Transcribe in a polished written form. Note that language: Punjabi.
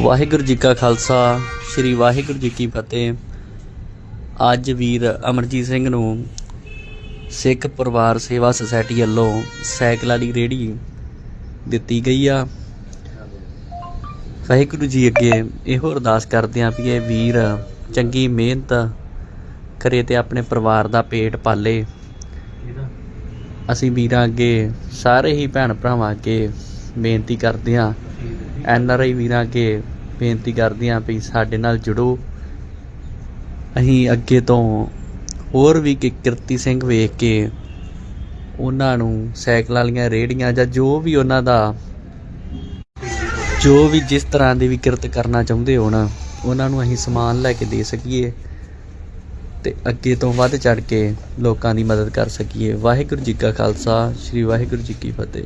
ਵਾਹਿਗੁਰੂ ਜੀ ਕਾ ਖਾਲਸਾ ਸ਼੍ਰੀ ਵਾਹਿਗੁਰੂ ਜੀ ਕੀ ਫਤਿਹ। ਅੱਜ ਵੀਰ ਅਮਰਜੀਤ ਸਿੰਘ ਨੂੰ ਸਿੱਖ ਪਰਿਵਾਰ ਸੇਵਾ ਸੁਸਾਇਟੀ ਵੱਲੋਂ ਸਾਈਕਲਾਂ ਦੀ ਰੇਹੜੀ ਦਿੱਤੀ ਗਈ ਆ। ਵਾਹਿਗੁਰੂ ਜੀ ਅੱਗੇ ਇਹੋ ਅਰਦਾਸ ਕਰਦੇ ਹਾਂ ਵੀ ਇਹ ਵੀਰ ਚੰਗੀ ਮਿਹਨਤ ਕਰੇ ਤੇ ਆਪਣੇ ਪਰਿਵਾਰ ਦਾ ਪੇਟ ਪਾਲੇ। ਅਸੀਂ ਵੀਰਾਂ ਅੱਗੇ ਸਾਰੇ ਹੀ ਭੈਣ ਭਰਾਵਾਂ ਅੱਗੇ ਬੇਨਤੀ ਕਰਦੇ ਹਾਂ, NRI ਵੀਰਾਂ ਅੱਗੇ ਬੇਨਤੀ ਕਰਦੇ ਹਾਂ ਵੀ ਸਾਡੇ ਨਾਲ ਜੁੜੋ। ਅਸੀਂ ਅੱਗੇ ਤੋਂ ਹੋਰ ਵੀ ਕਿਰਤੀ ਸਿੰਘ ਵੇਖ ਕੇ ਉਹਨਾਂ ਨੂੰ ਸਾਈਕਲਾਂ ਵਾਲੀਆਂ ਰੇਹੜੀਆਂ ਜਾਂ ਜੋ ਵੀ ਉਹਨਾਂ ਦਾ ਜੋ ਵੀ ਜਿਸ ਤਰ੍ਹਾਂ ਦੀ ਵੀ ਕਿਰਤ ਕਰਨਾ ਚਾਹੁੰਦੇ ਹੋਣ ਉਹਨਾਂ ਨੂੰ ਅਸੀਂ ਸਮਾਨ ਲੈ ਕੇ ਦੇ ਸਕੀਏ ਤੇ ਅੱਗੇ ਤੋਂ ਵੱਧ ਚੜ੍ਹ ਕੇ ਲੋਕਾਂ ਦੀ ਮਦਦ ਕਰ ਸਕੀਏ। ਵਾਹਿਗੁਰੂ ਜੀ ਕਾ ਖਾਲਸਾ ਸ਼੍ਰੀ ਵਾਹਿਗੁਰੂ ਜੀ ਕੀ ਫਤਿਹ।